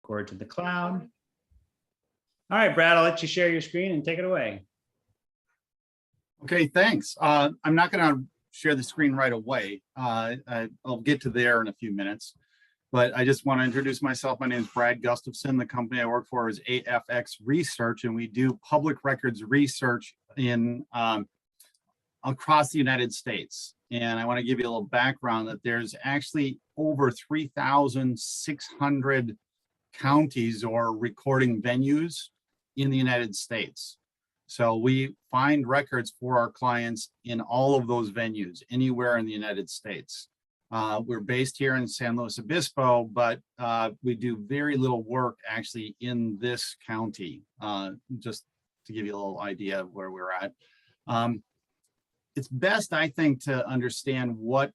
Record to the cloud. All right, Brad, I'll let you share your screen and take it away. Okay, thanks. I'm not going to share the screen right away. I'll get to there in a few minutes, but I just want to introduce myself. My name is Brad Gustafson. The company I work for is AFX Research, and we do public records research in across the United States. And I want to give you a little background that there's actually over 3,600 counties or recording venues in the United States. So we find records for our clients in all of those venues, anywhere in the United States. We're based here in San Luis Obispo, but we do very little work actually in this county, just to give you a little idea of where we're at. It's best, I think, to understand what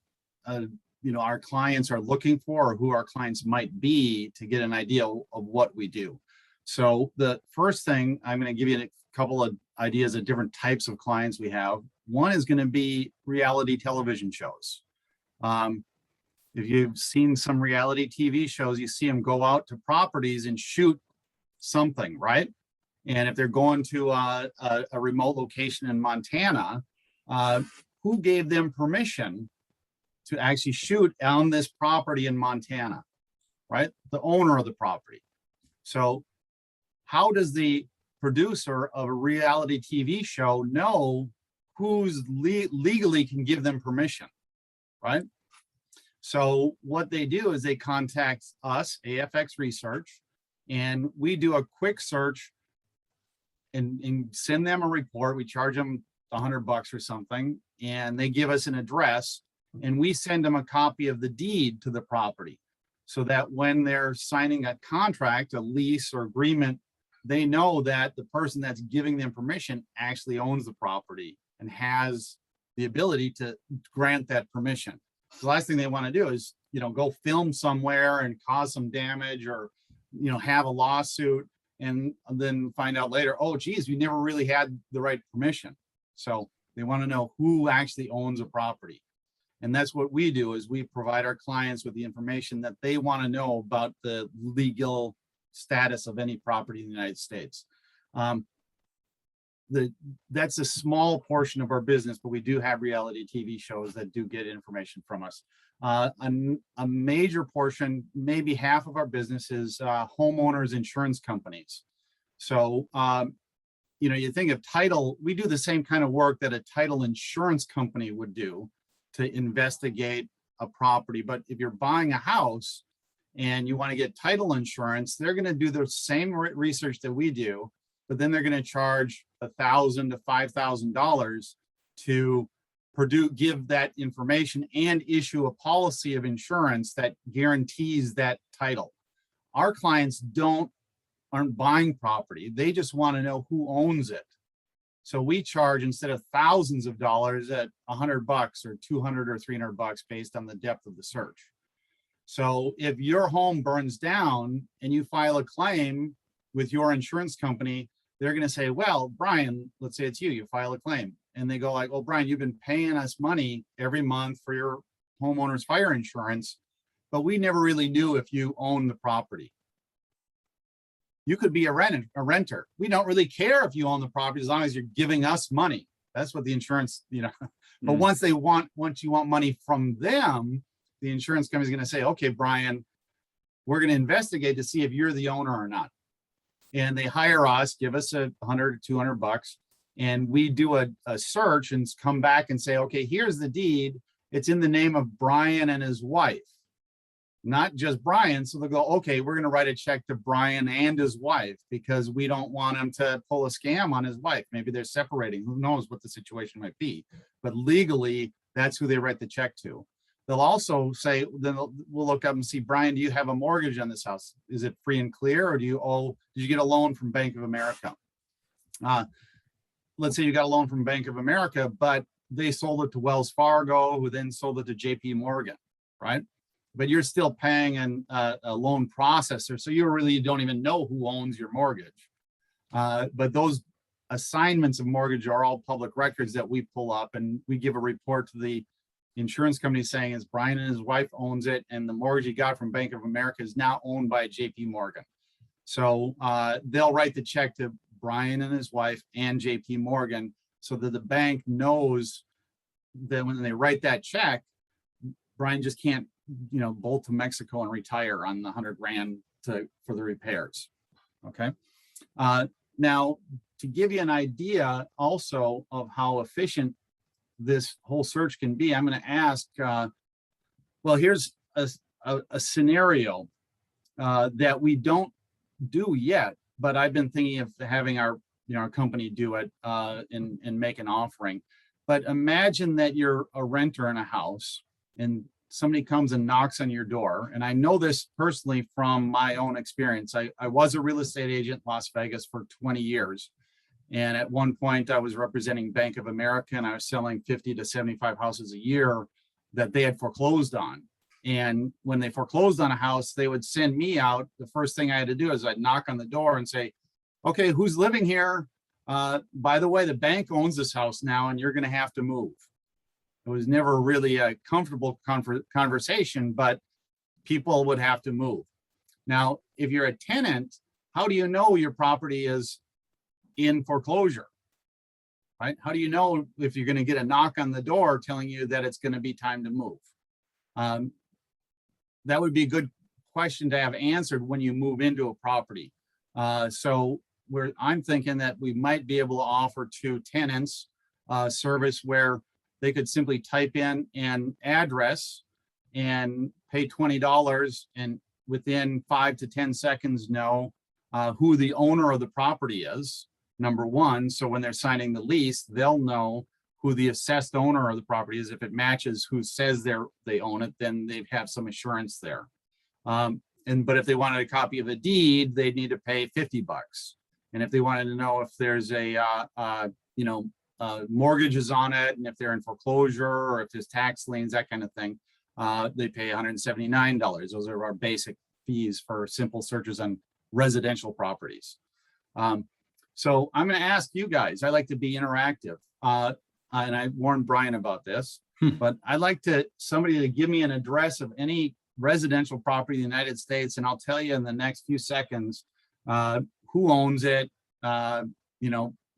our clients are looking for, or who our clients might be, to get an idea of what we do. So the first thing, I'm going to give you a couple of ideas of different types of clients we have. One is going to be reality television shows. If you've seen some reality TV shows, you see them go out to properties and shoot something, right? And if they're going to a remote location in Montana, who gave them permission to actually shoot on this property in Montana, right? The owner of the property. So how does the producer of a reality TV show know who's legally can give them permission, right? So what they do is they contact us, AFX Research, and we do a quick search and send them a report. We charge them $100 or something, and they give us an address, and we send them a copy of the deed to the property, so that when they're signing a contract, a lease or agreement, they know that the person that's giving them permission actually owns the property and has the ability to grant that permission. The last thing they want to do is, go film somewhere and cause some damage, or, have a lawsuit and then find out later, oh, geez, we never really had the right permission. So they want to know who actually owns a property. And that's what we do, is we provide our clients with the information that they want to know about the legal status of any property in the United States. That's a small portion of our business, but we do have reality TV shows that do get information from us. A major portion, maybe half of our business, is homeowners insurance companies. So, you think of title, we do the same kind of work that a title insurance company would do to investigate a property. But if you're buying a house and you want to get title insurance, they're going to do the same research that we do, but then they're going to charge $1,000 to $5,000 to give that information and issue a policy of insurance that guarantees that title. Our clients aren't buying property. They just want to know who owns it. So we charge, instead of thousands of dollars, at $100 or $200 or $300 based on the depth of the search. So if your home burns down and you file a claim with your insurance company, they're going to say, well, Brian, let's say it's you file a claim, and they go like, oh, Brian, you've been paying us money every month for your homeowner's fire insurance, but we never really knew if you own the property. You could be a renter. We don't really care if you own the property, as long as you're giving us money. That's what the insurance, But once you want money from them, the insurance company is going to say, okay, Brian, we're going to investigate to see if you're the owner or not. And they hire us, give us $100 or $200, and we do a search and come back and say, okay, here's the deed. It's in the name of Brian and his wife, not just Brian. So they'll go, okay, we're going to write a check to Brian and his wife, because we don't want him to pull a scam on his wife. Maybe they're separating. Who knows what the situation might be? But legally, that's who they write the check to. They'll also say, then we'll look up and see, Brian, do you have a mortgage on this house? Is it free and clear, or did you get a loan from Bank of America? Let's say you got a loan from Bank of America, but they sold it to Wells Fargo, who then sold it to JP Morgan, right? But you're still paying a loan processor, so you really don't even know who owns your mortgage. But those assignments of mortgage are all public records that we pull up, and we give a report to the insurance company saying, is Brian and his wife owns it, and the mortgage he got from Bank of America is now owned by JP Morgan. So they'll write the check to Brian and his wife and JP Morgan so that the bank knows that when they write that check, Brian just can't, bolt to Mexico and retire on the 100 grand for the repairs. Okay. Now, to give you an idea also of how efficient this whole search can be, I'm going to ask, well, here's a scenario that we don't do yet, but I've been thinking of having our company do it and make an offering. But imagine that you're a renter in a house and somebody comes and knocks on your door. And I know this personally from my own experience. I was a real estate agent in Las Vegas for 20 years. And at one point I was representing Bank of America and I was selling 50 to 75 houses a year that they had foreclosed on. And when they foreclosed on a house, they would send me out. The first thing I had to do is I'd knock on the door and say, okay, who's living here? By the way, the bank owns this house now and you're going to have to move. It was never really a comfortable conversation, but people would have to move. Now, if you're a tenant, how do you know your property is in foreclosure, right? How do you know if you're going to get a knock on the door telling you that it's going to be time to move? That would be a good question to have answered when you move into a property. So I'm thinking that we might be able to offer to tenants a service where they could simply type in an address and pay $20 and within 5 to 10 seconds know who the owner of the property is, number one. So when they're signing the lease, they'll know who the assessed owner of the property is. If it matches who says they own it, then they have some assurance there. But if they wanted a copy of a deed, they'd need to pay $50. And if they wanted to know if there's mortgages on it, and if they're in foreclosure, or if there's tax liens, that kind of thing, they pay $179. Those are our basic fees for simple searches on residential properties. So I'm going to ask you guys. I like to be interactive, and I warned Brian about this, but I'd like somebody to give me an address of any residential property in the United States, and I'll tell you in the next few seconds who owns it.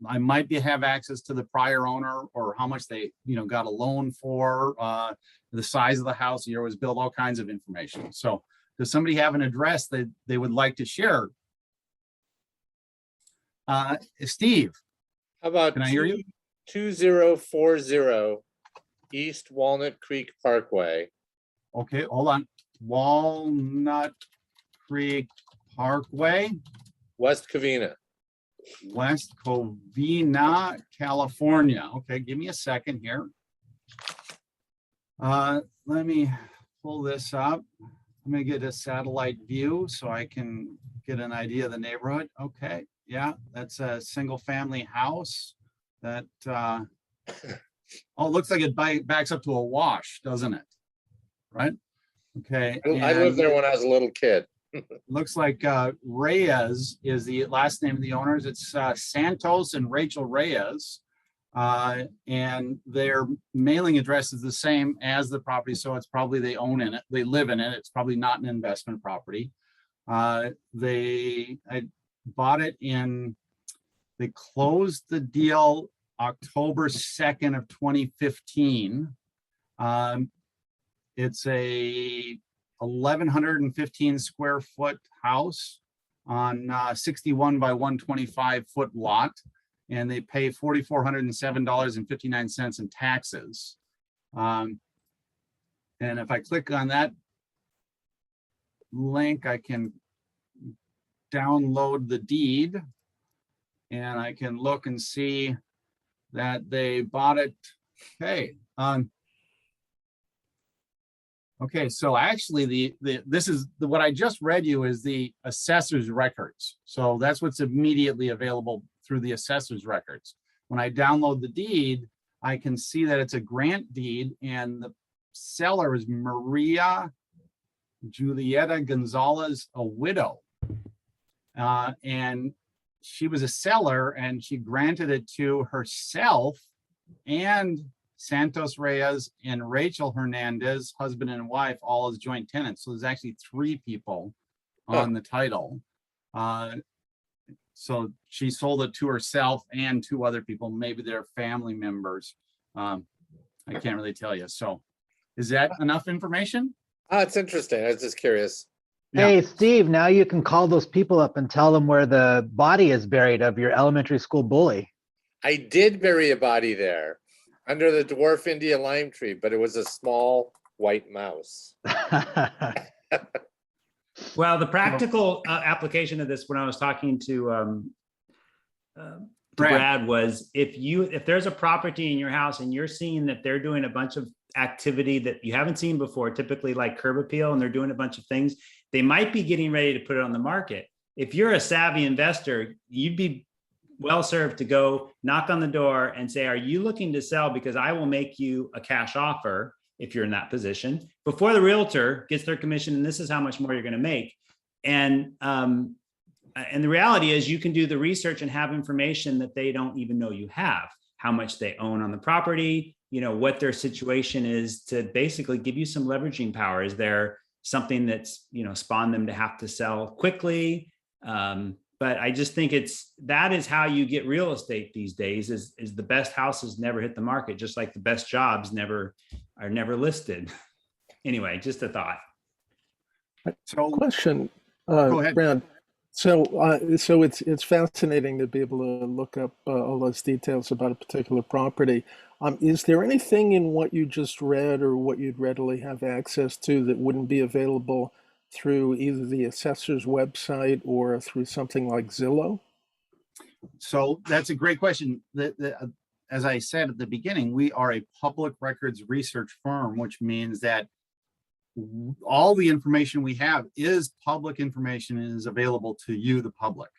I might have access to the prior owner or how much they, got a loan for, the size of the house. You always build all kinds of information. So does somebody have an address that they would like to share? Steve. How about Can I hear you? 2040 East Walnut Creek Parkway? Okay, hold on. Walnut Creek Parkway. West Covina. West Covina, California. Okay, give me a second here. Let me pull this up. I'm going to get a satellite view so I can get an idea of the neighborhood. Okay, yeah, that's a single family house that, oh, it looks like it backs up to a wash, doesn't it? Right? Okay. I lived there when I was a little kid. Looks like Reyes is the last name of the owners. It's Santos and Rachel Reyes. And their mailing address is the same as the property. So it's probably they own in it. They live in it. It's probably not an investment property. I bought it they closed the deal October 2nd of 2015. It's a 1,115 square foot house on 61 by 125 foot lot, and they pay $4,407.59 in taxes. And if I click on that link, I can download the deed and I can look and see that they bought it. Okay. Okay, so actually this is what I just read you is the assessor's records. So that's what's immediately available through the assessor's records. When I download the deed, I can see that it's a grant deed and the seller is Maria Julieta Gonzalez, a widow. And she was a seller and she granted it to herself and Santos Reyes and Rachel Hernandez, husband and wife, all as joint tenants. So there's actually 3 people on the title. So she sold it to herself and to other people, maybe their family members. I can't really tell you. So is that enough information? It's interesting. I was just curious. Yeah. Hey, Steve, now you can call those people up and tell them where the body is buried of your elementary school bully. I did bury a body there under the dwarf India lime tree, but it was a small white mouse. Well, the practical application of this, when I was talking to Brad, was if there's a property in your house and you're seeing that they're doing a bunch of activity that you haven't seen before, typically like curb appeal, and they're doing a bunch of things, they might be getting ready to put it on the market. If you're a savvy investor, you'd be well served to go knock on the door and say, are you looking to sell? Because I will make you a cash offer if you're in that position before the realtor gets their commission. And this is how much more you're going to make. And the reality is you can do the research and have information that they don't even know you have, how much they own on the property, you know, what their situation is, to basically give you some leveraging power. Is there something that's, you know, spawned them to have to sell quickly? But I just think that is how you get real estate these days, is the best houses never hit the market, just like the best jobs are never listed. Anyway, just a thought. So Question, go ahead. Brad. So it's fascinating to be able to look up all those details about a particular property. Is there anything in what you just read or what you'd readily have access to that wouldn't be available through either the assessor's website or through something like Zillow? So that's a great question. As I said at the beginning, we are a public records research firm, which means that all the information we have is public information and is available to you, the public.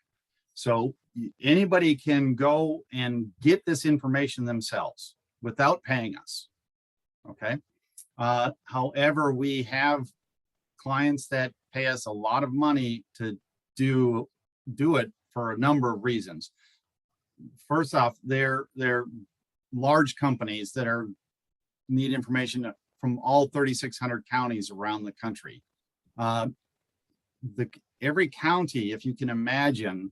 So anybody can go and get this information themselves without paying us. Okay. However, we have clients that pay us a lot of money to do it for a number of reasons. First off, they're large companies that need information from all 3,600 counties around the country. Every county, if you can imagine,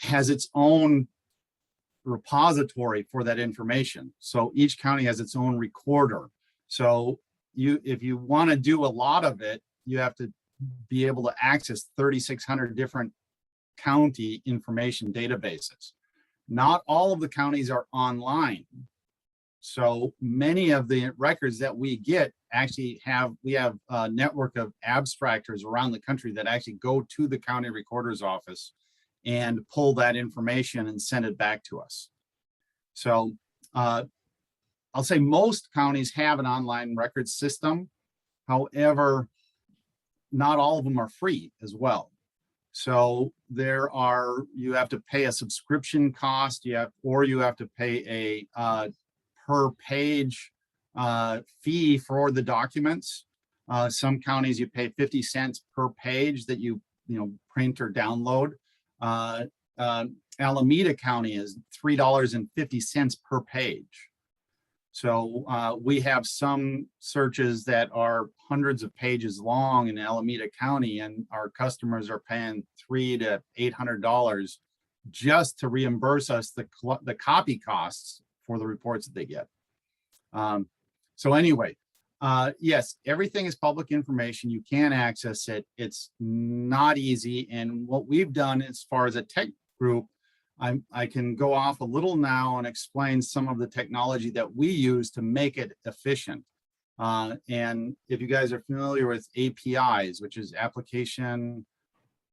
has its own repository for that information. So each county has its own recorder. So if you want to do a lot of it, you have to be able to access 3,600 different county information databases. Not all of the counties are online. So many of the records that we get actually we have a network of abstractors around the country that actually go to the county recorder's office and pull that information and send it back to us. So I'll say most counties have an online record system. However, not all of them are free as well. So you have to pay a subscription cost, you have to pay a per page fee for the documents. Some counties you pay 50 cents per page that you print or download. Alameda County is $3.50 per page. So we have some searches that are hundreds of pages long in Alameda County, and our customers are paying $300 to $800 just to reimburse us the copy costs for the reports that they get. So anyway, yes, everything is public information. You can access it. It's not easy. And what we've done as far as a tech group, I can go off a little now and explain some of the technology that we use to make it efficient. And if you guys are familiar with APIs, which is application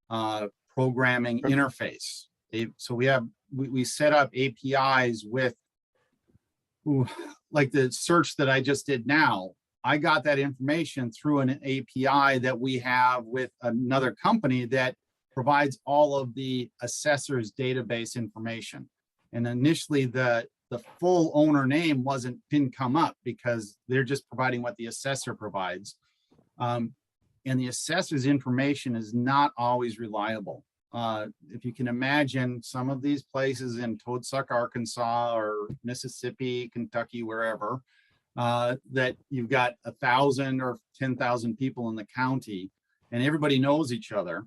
programming interface. So we set up APIs with, like the search that I just did now. I got that information through an API that we have with another company that provides all of the assessor's database information. And initially the full owner name didn't come up because they're just providing what the assessor provides. And the assessor's information is not always reliable. If you can imagine, some of these places in Toadsuck, Arkansas, or Mississippi, Kentucky, wherever, that you've got 1,000 or 10,000 people in the county, and everybody knows each other.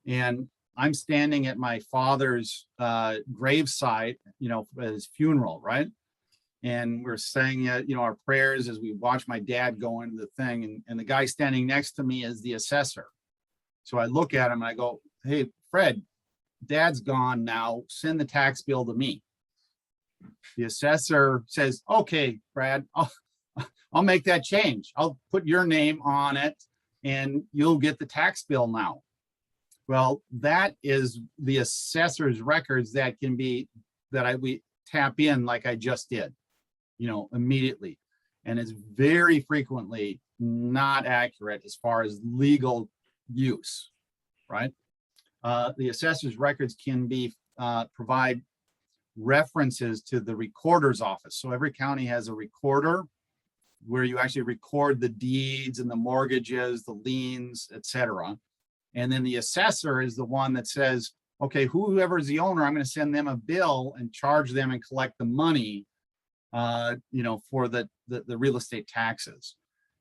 And I'm standing at my father's gravesite, you know, at his funeral, right? And we're saying, you know, our prayers as we watch my dad go into the thing. And the guy standing next to me is the assessor. So I look at him and I go, hey, Fred, Dad's gone now. Send the tax bill to me. The assessor says, okay, Brad, I'll make that change. I'll put your name on it and you'll get the tax bill now. Well, that is the assessor's records that can be, we tap in like I just did, you know, immediately. And it's very frequently not accurate as far as legal use, right? The assessor's records can be provide references to the recorder's office. So every county has a recorder where you actually record the deeds and the mortgages, the liens, etc. And then the assessor is the one that says, okay, whoever is the owner, I'm going to send them a bill and charge them and collect the money, you know, for the real estate taxes.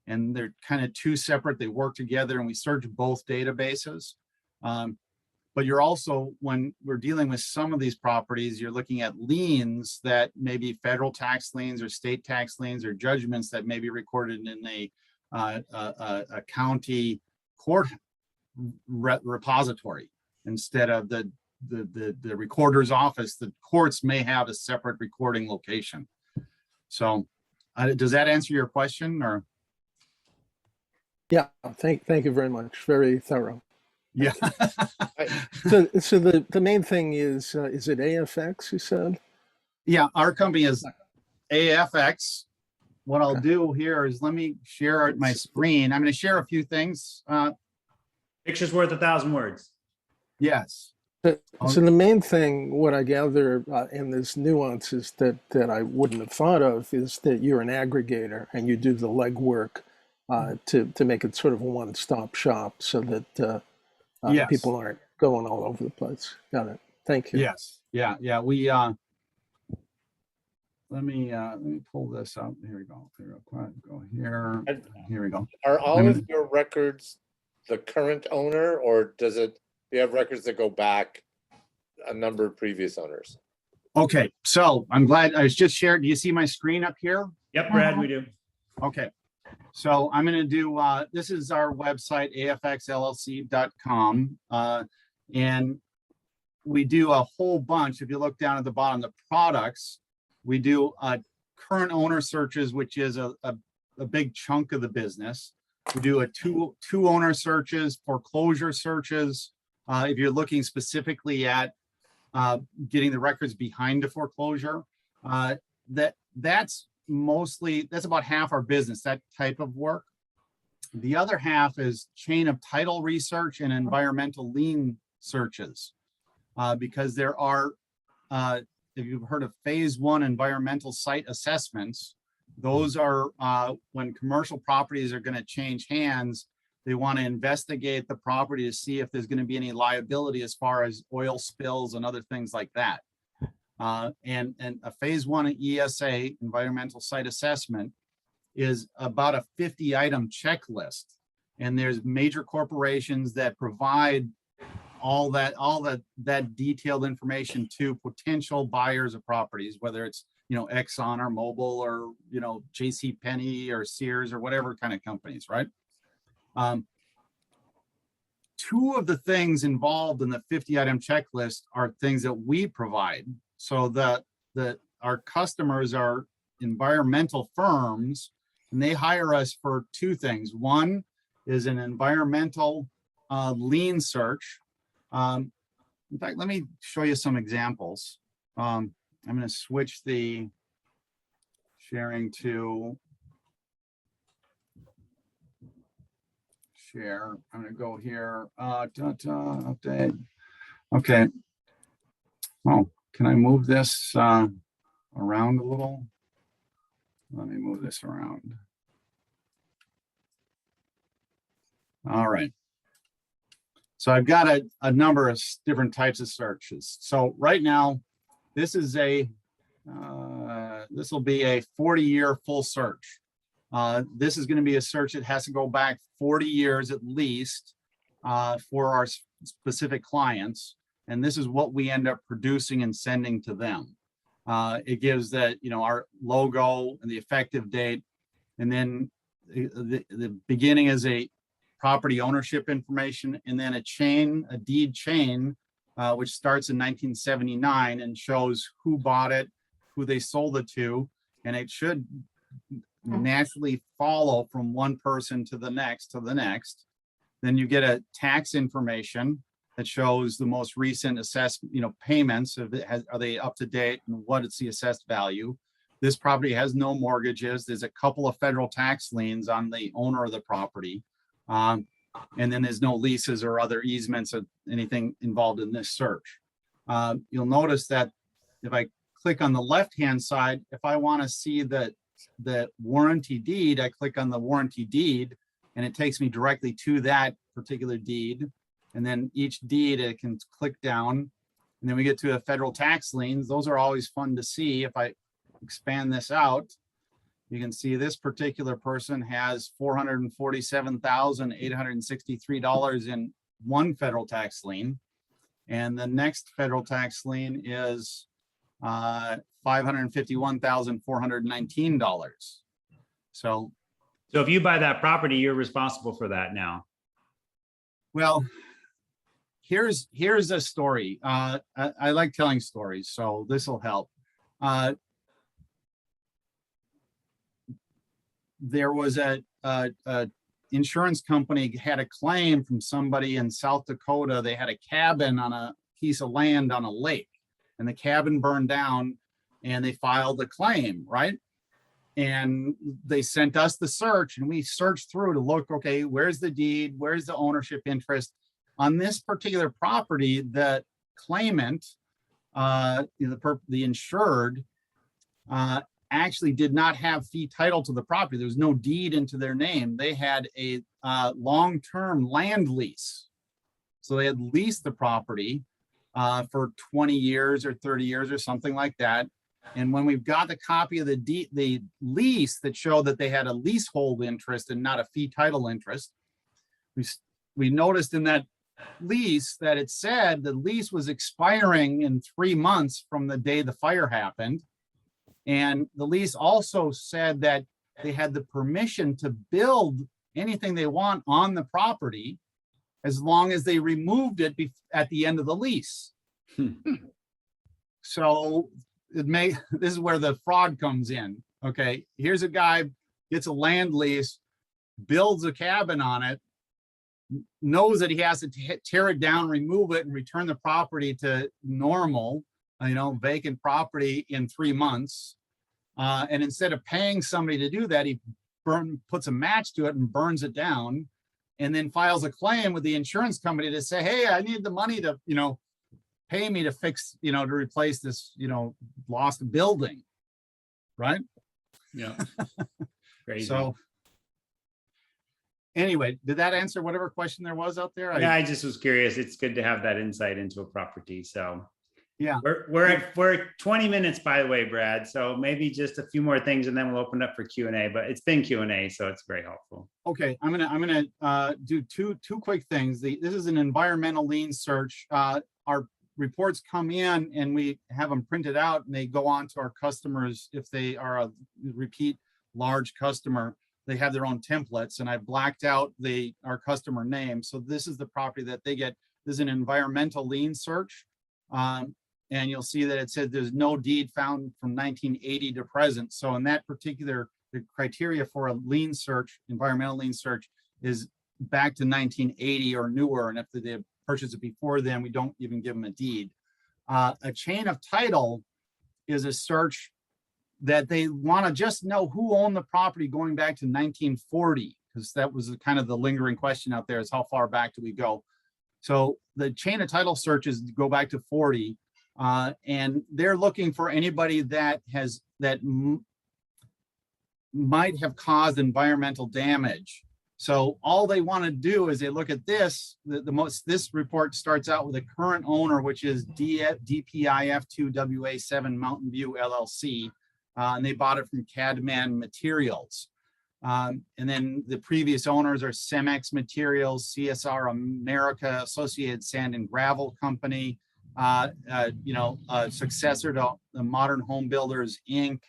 And they're kind of two separate, they work together, and we search both databases. But you're also, when we're dealing with some of these properties, you're looking at liens that may be federal tax liens or state tax liens or judgments that may be recorded in a county court repository instead of the recorder's office. The courts may have a separate recording location. So does that answer your question? Or Yeah, thank you very much. Very thorough. yeah. So the main thing is it AFX, you said? Yeah, our company is AFX. What I'll do here is let me share my screen. I'm going to share a few things. Picture's worth 1,000 words. Yes. So the main thing, what I gather, and there's nuances that I wouldn't have thought of, is that you're an aggregator and you do the legwork to make it sort of a one-stop shop, so that Yes. people aren't going all over the place. Got it. Thank you. Yes. Yeah. We let me pull this up. Here we go. Here, go here. Here we go. Are all of your records the current owner, or do you have records that go back a number of previous owners? Okay, so I'm glad I was just shared. Do you see my screen up here? Yep, Brad, we do. Okay, so I'm going to do, this is our website, afxllc.com. And we do a whole bunch. If you look down at the bottom, the products, we do current owner searches, which is a big chunk of the business. We do a two owner searches, foreclosure searches. If you're looking specifically at getting the records behind a foreclosure, that's about half our business, that type of work. The other half is chain of title research and environmental lien searches, because there are, if you've heard of phase 1 environmental site assessments, those are when commercial properties are going to change hands. They want to investigate the property to see if there's going to be any liability as far as oil spills and other things like that. And a phase 1 ESA, environmental site assessment, is about a 50-item checklist. And there's major corporations that provide all that detailed information to potential buyers of properties, whether it's, you know, Exxon or Mobil or, you know, JC Penney or Sears or whatever kind of companies, right? Two of the things involved in the 50-item checklist are things that we provide. So that our customers are environmental firms, and they hire us for two things. One is an environmental lien search. In fact, let me show you some examples. I'm going to switch the sharing to share. I'm going to go here. Update. Okay. Oh, can I move this around a little? Let me move this around. All right. So I've got a number of different types of searches. So right now, this is this will be a 40-year full search. This is going to be a search that has to go back 40 years at least for specific clients, and this is what we end up producing and sending to them. It gives that, our logo and the effective date, and then the beginning is a property ownership information, and then a deed chain, which starts in 1979 and shows who bought it, who they sold it to, and it should naturally follow from one person to the next to the next. Then you get a tax information that shows the most recent assessed, payments. Are they up to date, and what is the assessed value? This property has no mortgages. There's a couple of federal tax liens on the owner of the property. And then there's no leases or other easements or anything involved in this search. You'll notice that if I click on the left-hand side, if I want to see the warranty deed, I click on the warranty deed, and it takes me directly to that particular deed. And then each deed, I can click down, and then we get to the federal tax liens. Those are always fun to see. If I expand this out, you can see this particular person has $447,863 in one federal tax lien, and the next federal tax lien is $551,419. So if you buy that property, you're responsible for that now. Well, here's a story. I like telling stories, so this will help. There was a insurance company had a claim from somebody in South Dakota. They had a cabin on a piece of land on a lake, and the cabin burned down, and they filed a claim, right? And they sent us the search, and we searched through to look, okay, where's the deed? Where's the ownership interest? On this particular property, the claimant, the insured, actually did not have fee title to the property. There was no deed into their name. They had a long-term land lease. So they had leased the property for 20 years or 30 years or something like that. And when we've got the copy of the lease that showed that they had a leasehold interest and not a fee title interest, we noticed in that lease that it said the lease was expiring in 3 months from the day the fire happened. And the lease also said that they had the permission to build anything they want on the property as long as they removed it at the end of the lease. So this is where the fraud comes in. Okay, here's a guy gets a land lease, builds a cabin on it, knows that he has to tear it down, remove it, and return the property to normal, vacant property in 3 months. And instead of paying somebody to do that, he puts a match to it and burns it down, and then files a claim with the insurance company to say, hey, I need the money to, pay me to fix, to replace this, lost building. Right? Yeah. Crazy. So anyway, did that answer whatever question there was out there? Yeah, I just was curious. It's good to have that insight into a property. So yeah, we're at 20 minutes, by the way, Brad. So maybe just a few more things, and then we'll open up for Q&A. But it's been Q&A, so it's very helpful. Okay, I'm gonna do two quick things. This is an environmental lien search. Our reports come in, and we have them printed out, and they go on to our customers. If they are a repeat large customer, they have their own templates, and I blacked out our customer name. So this is the property that they get. This is an environmental lien search. And you'll see that it said there's no deed found from 1980 to present. So in that particular, the criteria for a lien search, environmental lien search, is back to 1980 or newer. And if they purchased it before then, we don't even give them a deed. A chain of title is a search that they want to just know who owned the property going back to 1940, because that was kind of the lingering question out there, is how far back do we go? So the chain of title searches go back to 40. And they're looking for anybody that might have caused environmental damage. So all they want to do is they look at this. This report starts out with a current owner, which is DPIF2WA7 Mountain View LLC, and they bought it from Cadman Materials. And then the previous owners are Cemex Materials, CSR America, Associated Sand and Gravel Company, successor to the Modern Home Builders, Inc.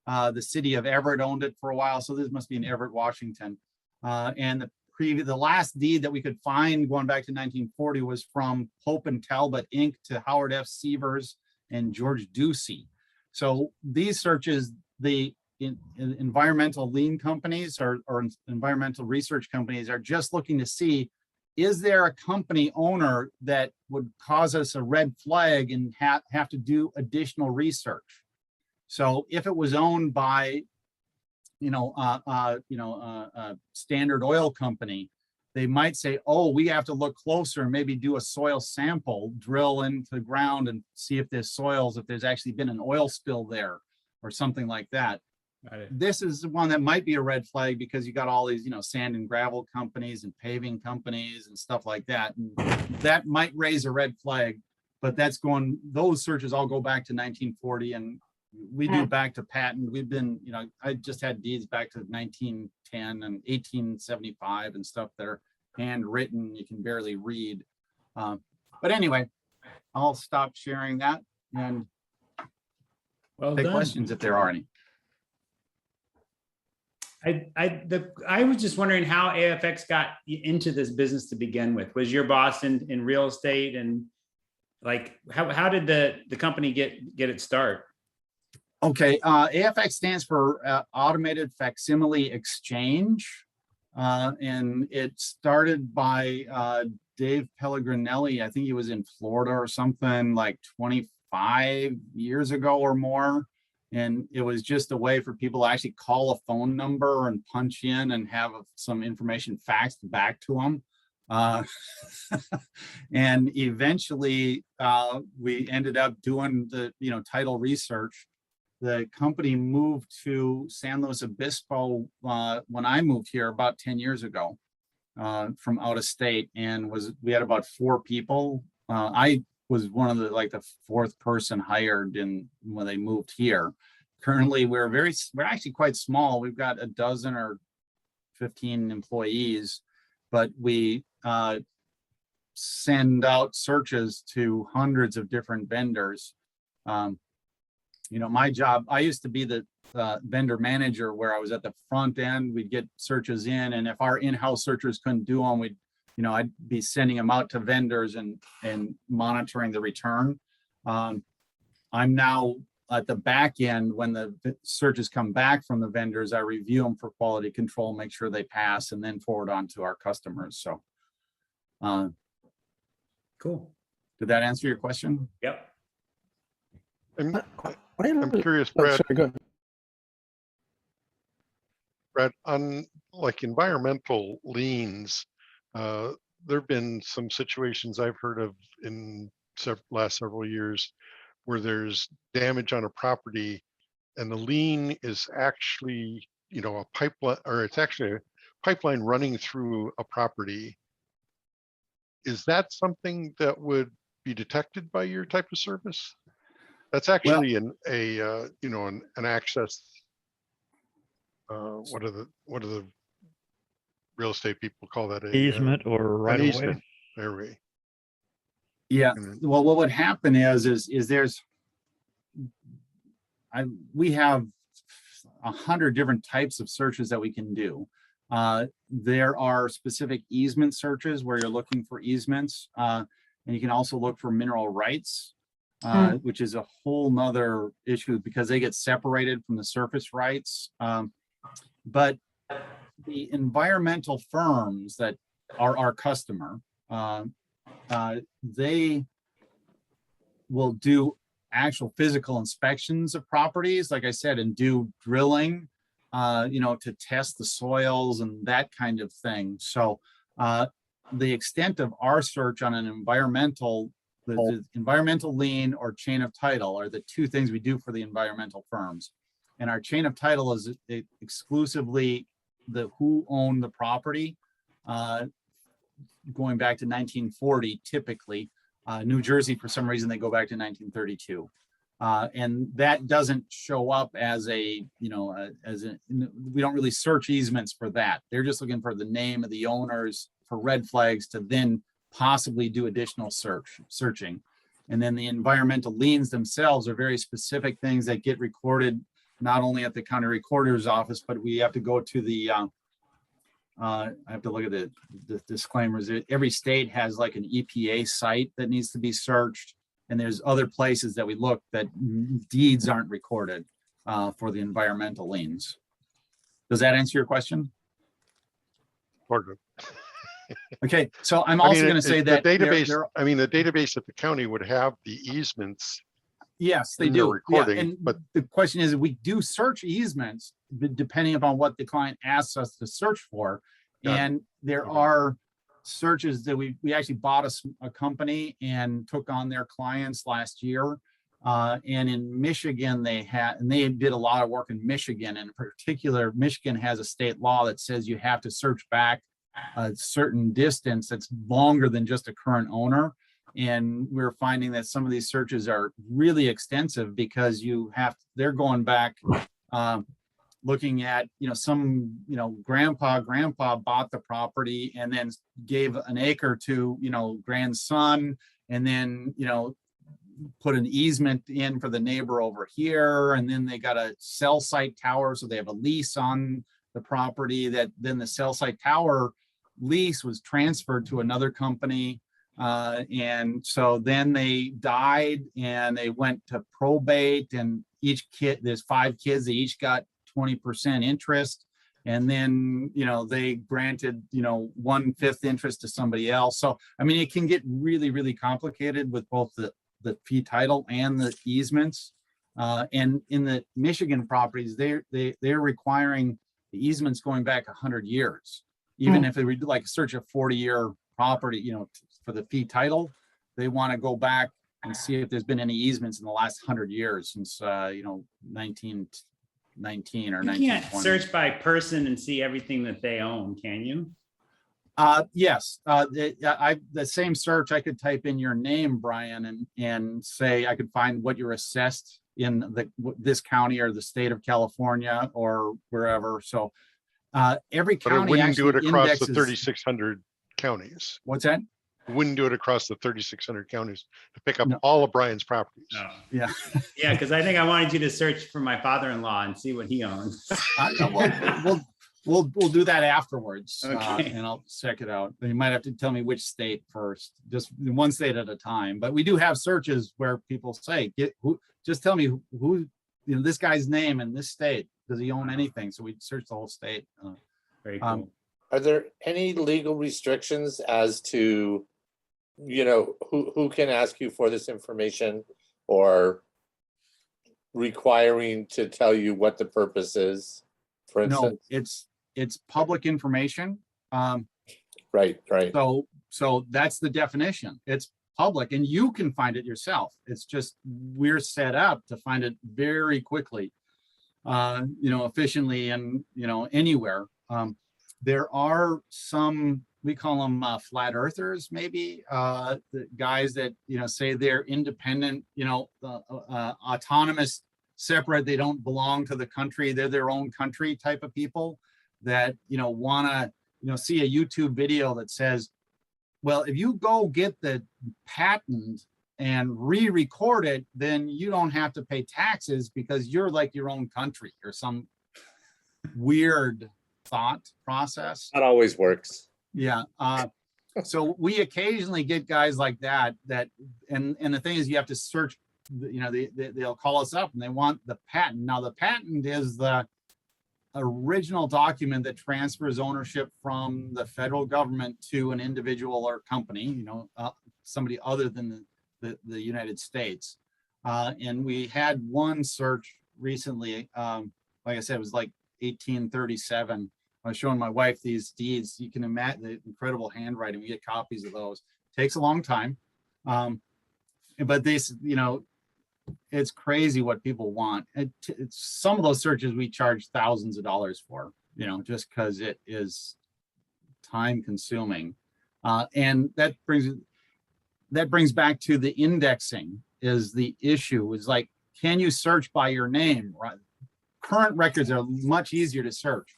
The city of Everett owned it for a while, so this must be in Everett, Washington. And the last deed that we could find going back to 1940 was from Pope and Talbot, Inc. to Howard F. Sievers and George Ducey. So these searches, the environmental lien companies or environmental research companies are just looking to see, is there a company owner that would cause us a red flag and have to do additional research? So if it was owned by, Standard Oil Company, they might say, oh, we have to look closer and maybe do a soil sample, drill into the ground and see if there's soils, if there's actually been an oil spill there or something like that. This is one that might be a red flag because you got all these, sand and gravel companies and paving companies and stuff like that. And that might raise a red flag, but those searches all go back to 1940 and we do back to patent. We've been, I just had deeds back to 1910 and 1875 and stuff that are handwritten. You can barely read. But anyway, I'll stop sharing that and take questions if there are any. I was just wondering how AFX got into this business to begin with. Was your boss in real estate, and like how did the company get its start? Okay, AFX stands for Automated Facsimile Exchange, and it started by Dave Pellegrinelli. I think he was in Florida or something like 25 years ago or more. And it was just a way for people to actually call a phone number and punch in and have some information faxed back to them. And eventually we ended up doing the title research. The company moved to San Luis Obispo when I moved here about 10 years ago from out of state, and we had about 4 people. I was one of the fourth person hired when they moved here. Currently, we're actually quite small. We've got a dozen or 15 employees, but we send out searches to hundreds of different vendors. My job, I used to be the vendor manager where I was at the front end. We'd get searches in, and if our in-house searchers couldn't do them, I'd be sending them out to vendors and monitoring the return. I'm now at the back end. When the searches come back from the vendors, I review them for quality control, make sure they pass, and then forward on to our customers. So, cool. Did that answer your question? Yep. I'm curious, Brad. Sorry, go ahead. Brad, on environmental liens, there have been some situations I've heard of in last several years where there's damage on a property and the lien is actually, a pipeline, or it's actually a pipeline running through a property. Is that something that would be detected by your type of service? That's actually an access. What are the real estate people call that? Easement or right of way? There we. Yeah. Well, what would happen is we have 100 different types of searches that we can do. There are specific easement searches where you're looking for easements, and you can also look for mineral rights, which is a whole nother issue because they get separated from the surface rights. But the environmental firms that are our customer, they will do actual physical inspections of properties, like I said, and do drilling, to test the soils and that kind of thing. So the extent of our search on an environmental, the environmental lien or chain of title are the two things we do for the environmental firms. And our chain of title is exclusively who owned the property, going back to 1940, typically. New Jersey, for some reason, they go back to 1932. And that doesn't show up as we don't really search easements for that. They're just looking for the name of the owners for red flags to then possibly do additional searching. And then the environmental liens themselves are very specific things that get recorded not only at the county recorder's office, but we have to go to the I have to look at the disclaimers. Every state has like an EPA site that needs to be searched. And there's other places that we look that deeds aren't recorded for the environmental liens. Does that answer your question? Sort of. Okay, so I'm also going to say that the database, the database at the county would have the easements. Yes, they in their do. recording, and but the question is, we do search easements depending upon what the client asks us to search for. Got it. And there Okay. are searches that we actually bought a company and took on their clients last year. And in Michigan, they did a lot of work in Michigan. In particular, Michigan has a state law that says you have to search back a certain distance that's longer than just a current owner. And we're finding that some of these searches are really extensive because they're going back, looking at, grandpa bought the property and then gave an acre to, grandson, and then, put an easement in for the neighbor over here. And then they got a cell site tower. So they have a lease on the property that then the cell site tower lease was transferred to another company. And so then they died and they went to probate, and there's 5 kids, they each got 20% interest. And then, they granted, 1/5 interest to somebody else. So, it can get really, really complicated with both the fee title and the easements. And in the Michigan properties, they're requiring the easements going back 100 years. Even if they would like search a 40-year property, for the fee title, they want to go back and see if there's been any easements in the last 100 years since 1919 or You 1920. can't search by person and see everything that they own, can you? Yes, the same search, I could type in your name, Brian, and say I could find what you're assessed in this county or the state of California or wherever. So every But it county wouldn't do it actually across the indexes. 3,600 counties. What's that? It wouldn't do it across the 3,600 counties to pick up No. all of Brian's properties. No. Yeah. Yeah, because I think I wanted you to search for my father-in-law and see what he owns. We'll do that afterwards, Okay. and I'll check it out. But you might have to tell me which state first, just one state at a time. But we do have searches where people say, just tell me who, this guy's name in this state. Does he own anything? So we search the whole state. Very cool. Are there any legal restrictions as to, who can ask you for this information, or requiring to tell you what the purpose is, for No, instance? it's public information. Right. So that's the definition. It's public and you can find it yourself. It's just, we're set up to find it very quickly, efficiently and, anywhere. There are some, we call them flat earthers, maybe, the guys that, say they're independent, autonomous, separate, they don't belong to the country, they're their own country type of people that, want to, see a YouTube video that says, well, if you go get the patent and re-record it, then you don't have to pay taxes because you're like your own country, or some weird thought process. That always works. Yeah. So we occasionally get guys like that, and the thing is, you have to search, they'll call us up and they want the patent. Now the patent is the original document that transfers ownership from the federal government to an individual or company, somebody other than the United States. And we had one search recently, like I said, it was like 1837. I was showing my wife these deeds. You can imagine the incredible handwriting. We get copies of those. Takes a long time. But this, it's crazy what people want. It's some of those searches we charge thousands of dollars for, just because it is time consuming. And that brings back to the indexing is the issue. Is like can you search by your name? Right? Current records are much easier to search,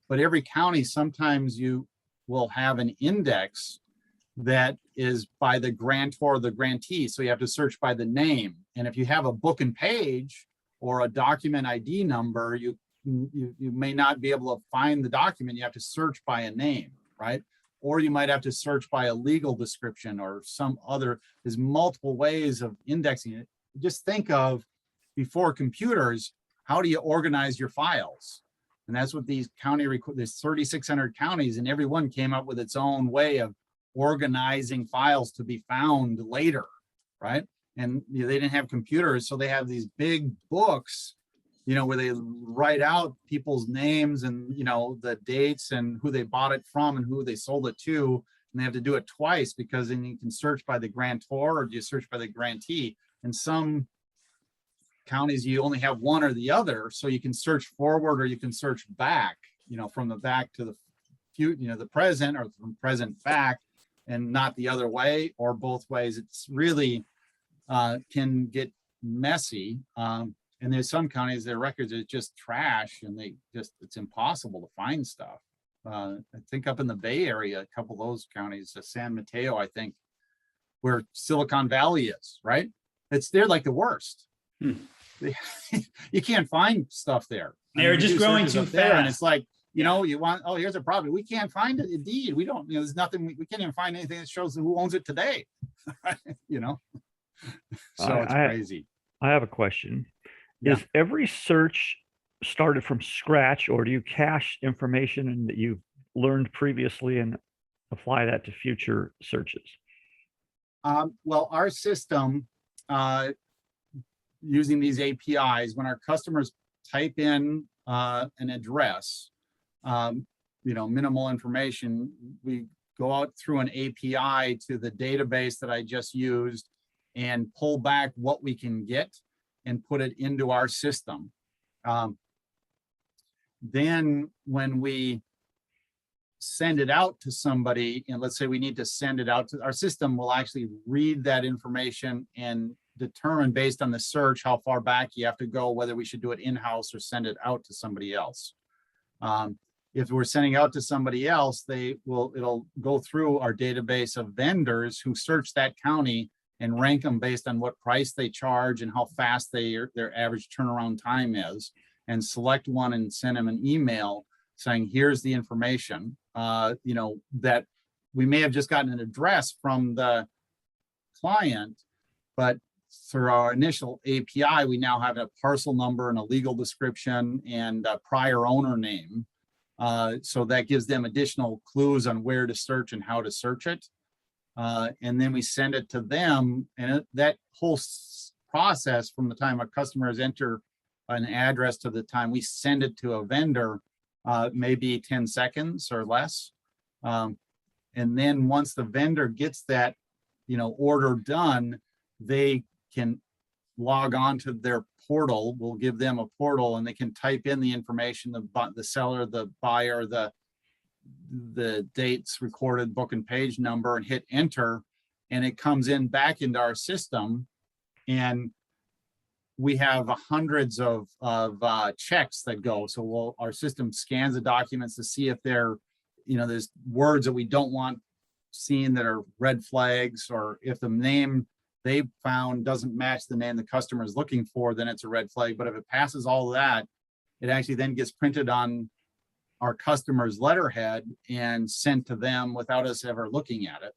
but every county, sometimes you will have an index that is by the grantor or the grantee. So you have to search by the name. And if you have a book and page or a document ID number, you may not be able to find the document. You have to search by a name, right? Or you might have to search by a legal description or some other. There's multiple ways of indexing it. Just think of, before computers, how do you organize your files? And that's what these there's 3,600 counties, and every one came up with its own way of organizing files to be found later, right? And they didn't have computers, so they have these big books, where they write out people's names and, the dates and who they bought it from and who they sold it to. And they have to do it twice, because then you can search by the grantor or you search by the grantee. In some counties, you only have one or the other, so you can search forward or you can search back, from the back to the future, the present, or from present back, and not the other way or both ways. It's really can get messy. And there's some counties, their records are just trash, and it's impossible to find stuff. I think up in the Bay Area, a couple of those counties, San Mateo, I think, where Silicon Valley is, right? They're like the worst. You can't find stuff there. They're just growing too fast. And it's like, you want, here's a property. We can't find it. Indeed, we don't, there's nothing, we can't even find anything that shows who owns it today. So it's crazy. I have a question. Yeah. Is every search started from scratch, or do you cache information that you've learned previously and apply that to future searches? Well, our system, using these APIs, when our customers type in an address, minimal information, we go out through an API to the database that I just used and pull back what we can get and put it into our system. Then when we send it out to somebody, and let's say we need to send it out to our system, will actually read that information and determine, based on the search, how far back you have to go, whether we should do it in-house or send it out to somebody else. If we're sending out to somebody else, it'll go through our database of vendors who search that county and rank them based on what price they charge and how fast their average turnaround time is, and select one and send them an email saying, here's the information, that we may have just gotten an address from the client, but through our initial API, we now have a parcel number and a legal description and a prior owner name. So that gives them additional clues on where to search and how to search it. And then we send it to them, and that whole process from the time our customers enter an address to the time we send it to a vendor, maybe 10 seconds or less. And then once the vendor gets that, order done, they can log on to their portal. We'll give them a portal, and they can type in the information, the seller, the buyer, the dates, recorded, book and page number, and hit enter, and it comes in back into our system. And we have hundreds of checks that go. So our system scans the documents to see if there's words that we don't want seen that are red flags, or if the name they found doesn't match the name the customer is looking for, then it's a red flag. But if it passes all of that, it actually then gets printed on our customer's letterhead and sent to them without us ever looking at it.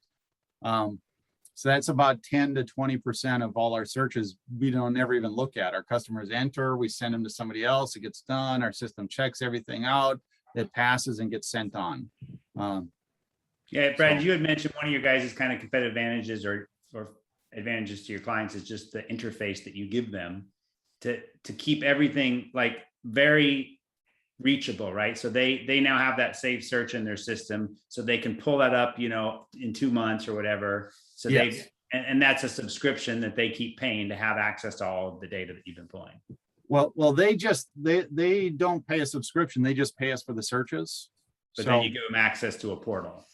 So that's about 10 to 20% of all our searches we don't ever even look at. Our customers enter, we send them to somebody else, it gets done, our system checks everything out, it passes and gets sent on. Yeah, Brad, you had mentioned one of your guys' kind of competitive advantages or advantages to your clients is just the interface that you give them to keep everything like very reachable, right? So they now have that safe search in their system, so they can pull that up, in 2 months or whatever. So yes. And that's a subscription that they keep paying to have access to all of the data that you've been pulling. Well, they don't pay a subscription. They just pay us for the searches. But then you give them access to a portal.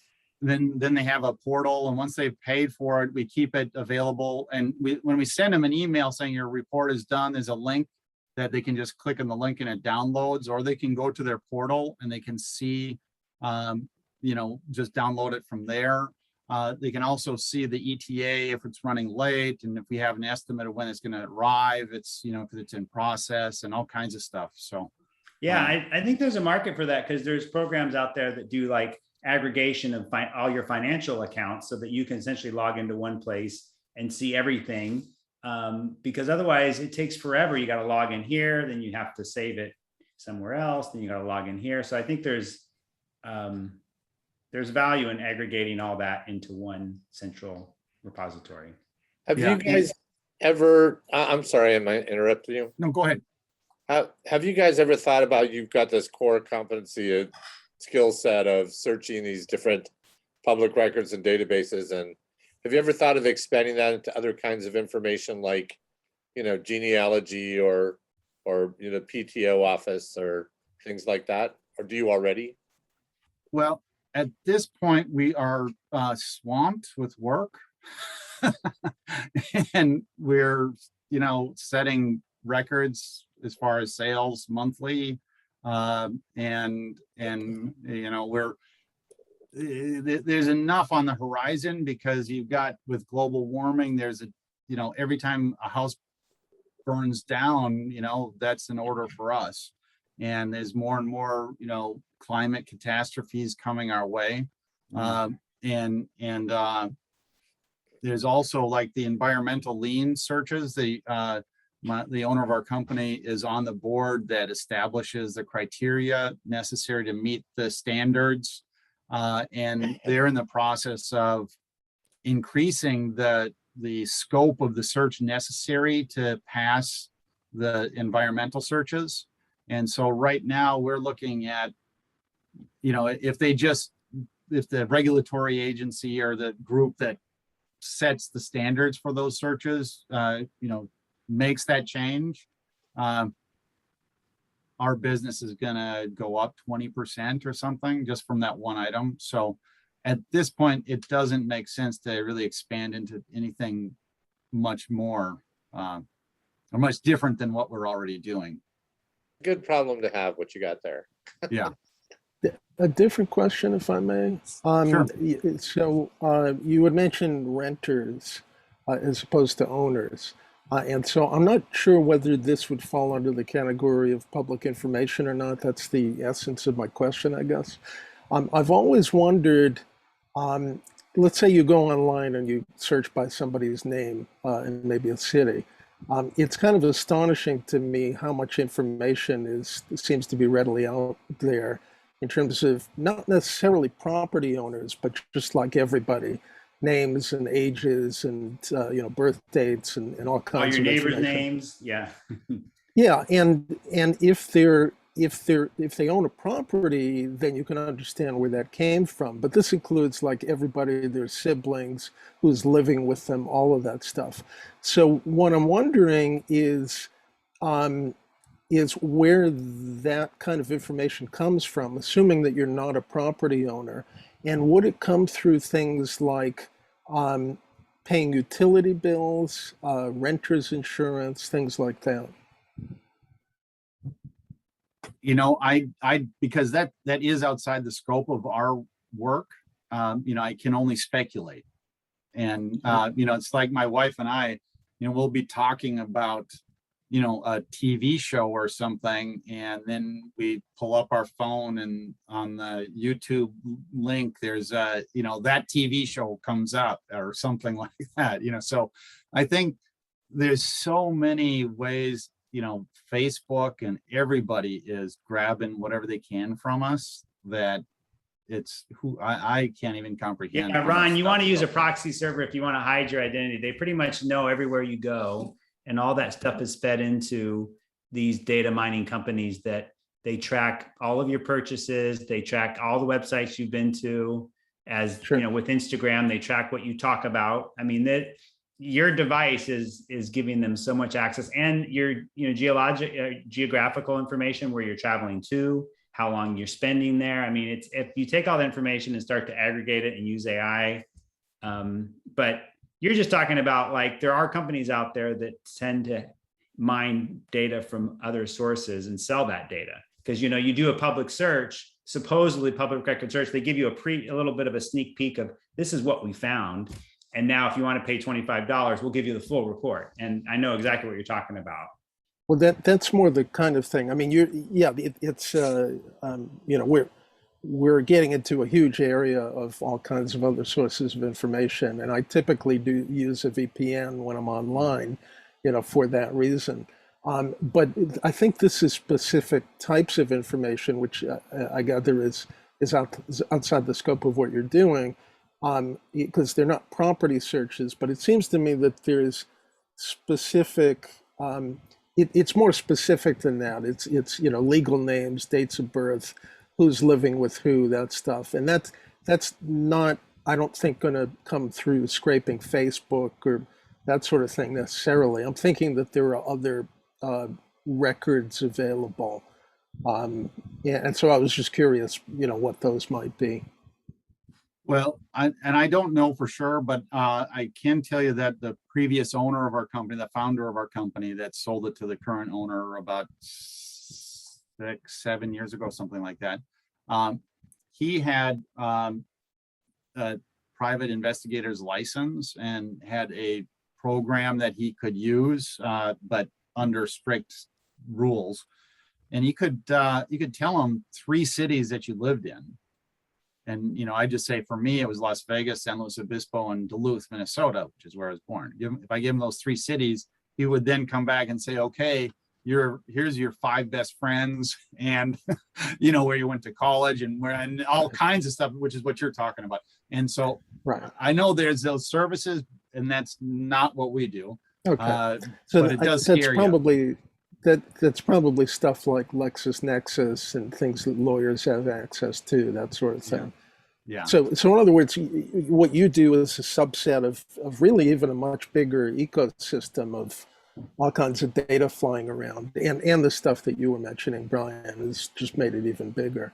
then they have a portal, and once they've paid for it, we keep it available. And when we send them an email saying your report is done, there's a link that they can just click on the link and it downloads, or they can go to their portal and they can see, just download it from there. They can also see the ETA if it's running late, and if we have an estimate of when it's going to arrive, it's, because it's in process and all kinds of stuff. So yeah, I think there's a market for that, because there's programs out there that do like aggregation of all your financial accounts so that you can essentially log into one place and see everything. Because otherwise it takes forever. You got to log in here, then you have to save it somewhere else, then you got to log in here. So I think there's value in aggregating all that into one central repository. Have you guys ever, I'm sorry, am I interrupting you? no, go ahead. Have you guys ever thought about, you've got this core competency, skill set of searching these different public records and databases, and have you ever thought of expanding that into other kinds of information like, genealogy or PTO office or things like that? Or do you already? Well, at this point, we are swamped with work. And we're, setting records as far as sales monthly. And there's enough on the horizon, because you've got, with global warming, there's every time a house burns down, that's an order for us. And there's more and more, climate catastrophes coming our way. And there's also like the environmental lien searches. The owner of our company is on the board that establishes the criteria necessary to meet the standards. And they're in the process of increasing the scope of the search necessary to pass the environmental searches. And so right now we're looking at, if the regulatory agency or the group that sets the standards for those searches, makes that change, our business is going to go up 20% or something just from that one item. So at this point, it doesn't make sense to really expand into anything much more or much different than what we're already doing. Good problem to have, what you got there. Yeah. A different question, if I may. Sure. So you had mentioned renters as opposed to owners. And so I'm not sure whether this would fall under the category of public information or not. That's the essence of my question, I guess. I've always wondered, let's say you go online and you search by somebody's name in maybe a city. It's kind of astonishing to me how much information seems to be readily out there in terms of not necessarily property owners, but just like everybody, names and ages and birth dates and all kinds All your of neighbors' information. names, yeah. Yeah, and if they own a property, then you can understand where that came from. But this includes like everybody, their siblings, who's living with them, all of that stuff. So what I'm wondering is where that kind of information comes from, assuming that you're not a property owner, and would it come through things like paying utility bills, renter's insurance, things like that? Because that is outside the scope of our work. I can only speculate. And, it's like my wife and I, we'll be talking about, a TV show or something, and then we pull up our phone and on the YouTube link, there's that TV show comes up or something like that, so I think there's so many ways, Facebook and everybody is grabbing whatever they can from us, that it's I can't even comprehend. Yeah, Ron, you want to use a proxy server if you want to hide your identity. They pretty much know everywhere you go, and all that stuff is fed into these data mining companies that they track all of your purchases. They track all the websites you've been to. As Sure. With Instagram, they track what you talk about. I mean, that your device is giving them so much access, and your geographical information, where you're traveling to, how long you're spending there. I mean, it's, if you take all the information and start to aggregate it and use AI, but you're just talking about, like, there are companies out there that tend to mine data from other sources and sell that data. Because, you know, you do a public search, supposedly public record search, they give you a little bit of a sneak peek of, this is what we found. And now if you want to pay $25, we'll give you the full report. And I know exactly what you're talking about. Well, that's more the kind of thing. I mean, it's you know, we're getting into a huge area of all kinds of other sources of information, and I typically do use a VPN when I'm online, you know, for that reason. But I think this is specific types of information, which I gather is outside the scope of what you're doing, because they're not property searches. But it seems to me that there's specific. It's more specific than that. It's you know, legal names, dates of birth, who's living with who, that stuff, and that's not, I don't think, going to come through scraping Facebook or that sort of thing necessarily. I'm thinking that there are other records available, and so I was just curious, you know, what those might be. Well, I don't know for sure, but I can tell you that the previous owner of our company, the founder of our company that sold it to the current owner about 6-7 years ago, something like that, he had a private investigator's license and had a program that he could use, but under strict rules. And you could tell him 3 cities that you lived in. And, you know, I just say, for me, it was Las Vegas, San Luis Obispo, and Duluth, Minnesota, which is where I was born. If I give him those 3 cities, he would then come back and say, okay, here's your 5 best friends, and you know, where you went to college, and all kinds of stuff, which is what you're talking about. And so, right, I know there's those services, and that's not what we do. Okay, so but it does scare you. That's probably stuff like LexisNexis and things that lawyers have access to, that sort of thing. Yeah. So in other words, what you do is a subset of really even a much bigger ecosystem of all kinds of data flying around, and the stuff that you were mentioning, Brian, has just made it even bigger.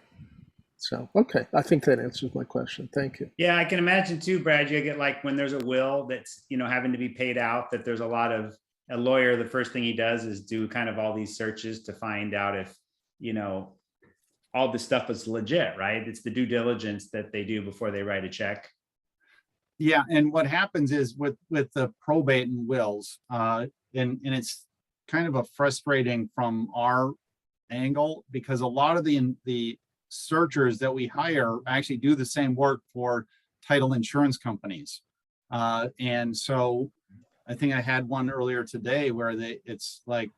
So, okay, I think that answers my question. Thank you. Yeah, I can imagine too, Brad, you get, like, when there's a will that's, you know, having to be paid out, that there's a lot of, a lawyer, the first thing he does is do kind of all these searches to find out if, you know, all this stuff is legit, right? It's the due diligence that they do before they write a check. Yeah, and what happens is with the probate and wills, and it's kind of a frustrating from our angle, because a lot of the searchers that we hire actually do the same work for title insurance companies, and so I think I had one earlier today where it's like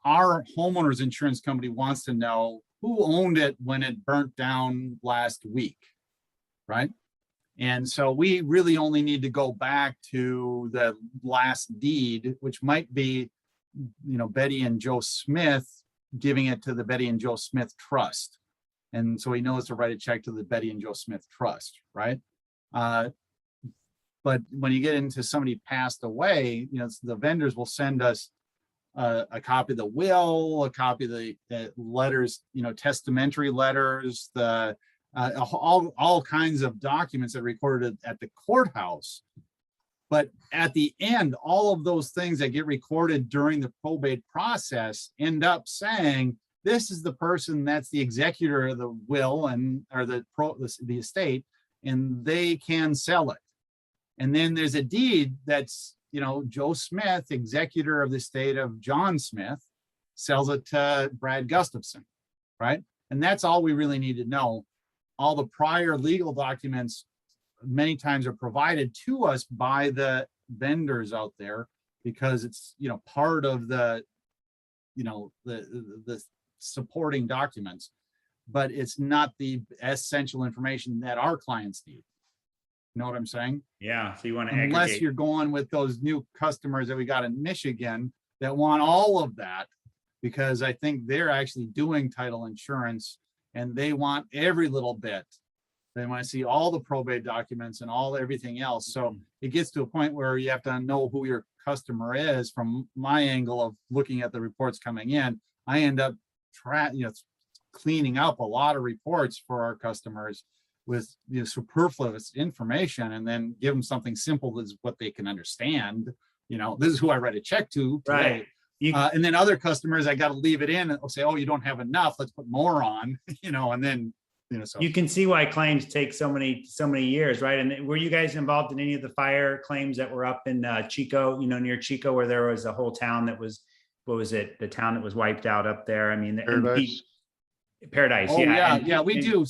our homeowners insurance company wants to know who owned it when it burnt down last week, right? And so we really only need to go back to the last deed, which might be, you know, Betty and Joe Smith giving it to the Betty and Joe Smith Trust. And so he knows to write a check to the Betty and Joe Smith Trust, right? But when you get into somebody passed away, you know, the vendors will send us a copy of the will, a copy of the letters, you know, testamentary letters, all kinds of documents that are recorded at the courthouse. But at the end, all of those things that get recorded during the probate process end up saying, this is the person that's the executor of the will or the estate, and they can sell it. And then there's a deed that's, you know, Joe Smith, executor of the estate of John Smith, sells it to Brad Gustafson, right? And that's all we really need to know. All the prior legal documents many times are provided to us by the vendors out there, because it's, you know, part of the, you know, the supporting documents, but it's not the essential information that our clients need. You know what I'm saying? Yeah. So you want to unless aggregate. You're going with those new customers that we got in Michigan that want all of that, because I think they're actually doing title insurance and they want every little bit. They want to see all the probate documents and everything else. So it gets to a point where you have to know who your customer is. From my angle of looking at the reports coming in, I end up cleaning up a lot of reports for our customers with superfluous information, and then give them something simple that's what they can understand. This is who I write a check to today. Right. And then other customers, I got to leave it in and they'll say, oh, you don't have enough, let's put more on, and then, so. You can see why claims take so many years, right? And were you guys involved in any of the fire claims that were up in Chico, near Chico, where there was a whole town that was, what was it? The town that was wiped out up there. I mean, Paradise. Paradise. Oh, yeah. yeah. We do.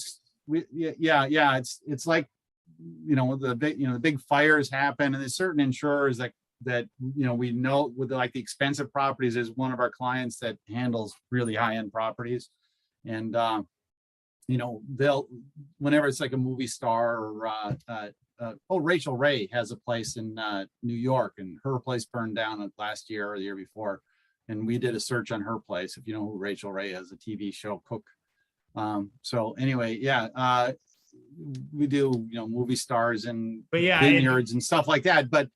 Yeah. It's like, the big fires happen, and there's certain insurers that we know with like the expensive properties is one of our clients that handles really high-end properties. And, they'll, whenever it's like a movie star or Rachel Ray has a place in New York, and her place burned down last year or the year before. And we did a search on her place. If you know who Rachel Ray is, a TV show cook. So anyway, yeah, we do, movie stars and vineyards and stuff like that. But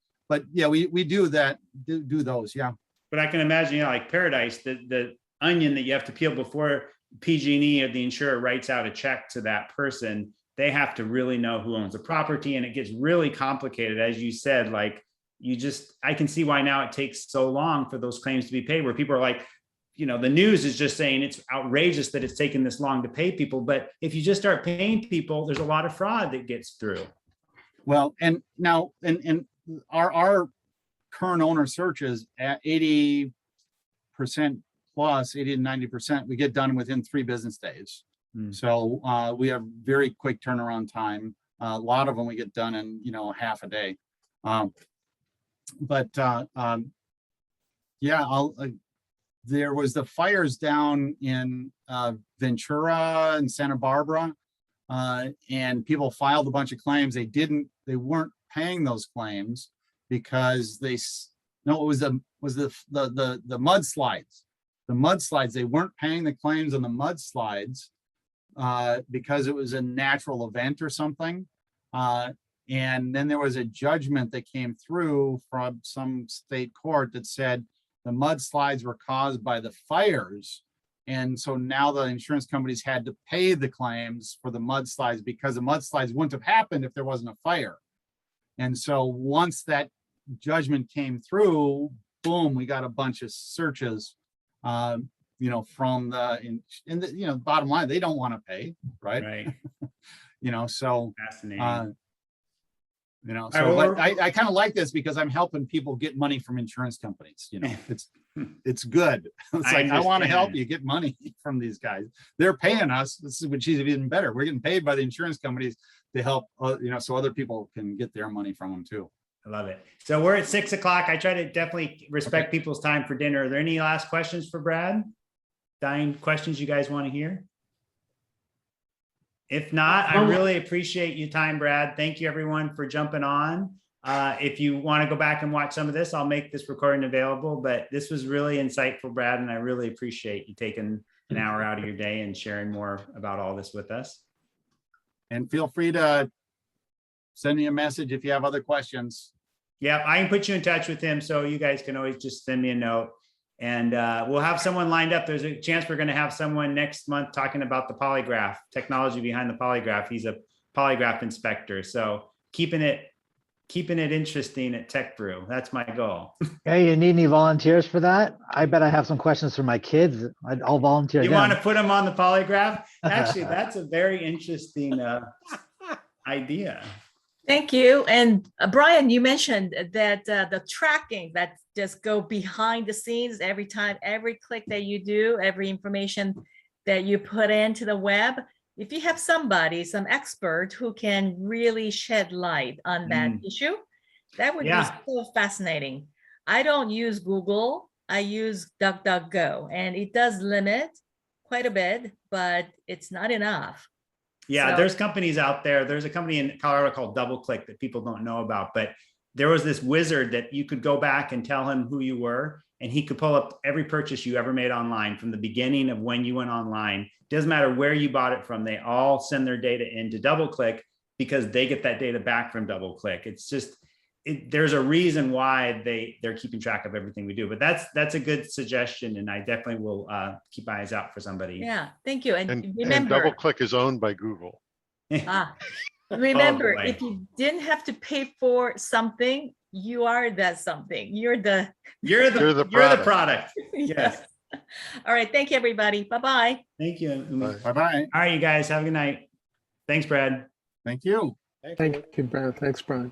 yeah, we do that, do those. Yeah. But I can imagine, like Paradise, the onion that you have to peel before PG&E or the insurer writes out a check to that person. They have to really know who owns the property, and it gets really complicated. As you said, like I can see why now it takes so long for those claims to be paid, where people are like, the news is just saying it's outrageous that it's taken this long to pay people. But if you just start paying people, there's a lot of fraud that gets through. Well, and now, and our current owner searches at 80% plus, 80 to 90%, we get done within 3 business days. So we have very quick turnaround time. A lot of them we get done in, half a day. There was the fires down in Ventura and Santa Barbara, and people filed a bunch of claims. They weren't paying those claims because it was the mudslides. The mudslides, they weren't paying the claims on the mudslides because it was a natural event or something. And then there was a judgment that came through from some state court that said the mudslides were caused by the fires. And so now the insurance companies had to pay the claims for the mudslides, because the mudslides wouldn't have happened if there wasn't a fire. And so once that judgment came through, boom, we got a bunch of searches, from the bottom line, they don't want to pay, right? So Fascinating. I kind of like this because I'm helping people get money from insurance companies. It's good. It's like, I want to help you get money from these guys. They're paying us. This is which is even better. We're getting paid by the insurance companies to help, so other people can get their money from them too. I love it. So we're at 6 o'clock. I try to definitely respect people's time for dinner. Are there any last questions for Brad? Dying questions you guys want to hear? If not, I really appreciate your time, Brad. Thank you everyone for jumping on. If you want to go back and watch some of this, I'll make this recording available, but this was really insightful, Brad, and I really appreciate you taking an hour out of your day and sharing more about all this with us. And feel free to send me a message if you have other questions. Yeah, I can put you in touch with him, so you guys can always just send me a note. And we'll have someone lined up. There's a chance we're going to have someone next month talking about the polygraph, technology behind the polygraph. He's a polygraph inspector. So keeping it interesting at Techbrew. That's my goal. Hey, you need any volunteers for that? I bet I have some questions for my kids. I'll volunteer. You want to put them on the polygraph? Actually, that's a very interesting idea. Thank you. And Brian, you mentioned that the tracking that just go behind the scenes every time, every click that you do, every information that you put into the web. If you have somebody, some expert who can really shed light on that issue, that would be so fascinating. I don't use Google. I use DuckDuckGo, and it does limit quite a bit, but it's not enough. Yeah, there's companies out there. There's a company in Colorado called DoubleClick that people don't know about, but there was this wizard that you could go back and tell him who you were, and he could pull up every purchase you ever made online from the beginning of when you went online. Doesn't matter where you bought it from. They all send their data into DoubleClick because they get that data back from DoubleClick. It's just, there's a reason why they're keeping track of everything we do. But that's a good suggestion, and I definitely will keep eyes out for somebody. Yeah, thank you. And And remember, DoubleClick is owned by Google. remember, boy. if you didn't have to pay for something, you are that something. You're the You're the product. yes. All right. Thank you, everybody. Bye-bye. Thank you. Bye. Bye-bye. All right, you guys have a good night. Thanks, Brad. Thank you. Thank you, Brad. Thanks, Brian.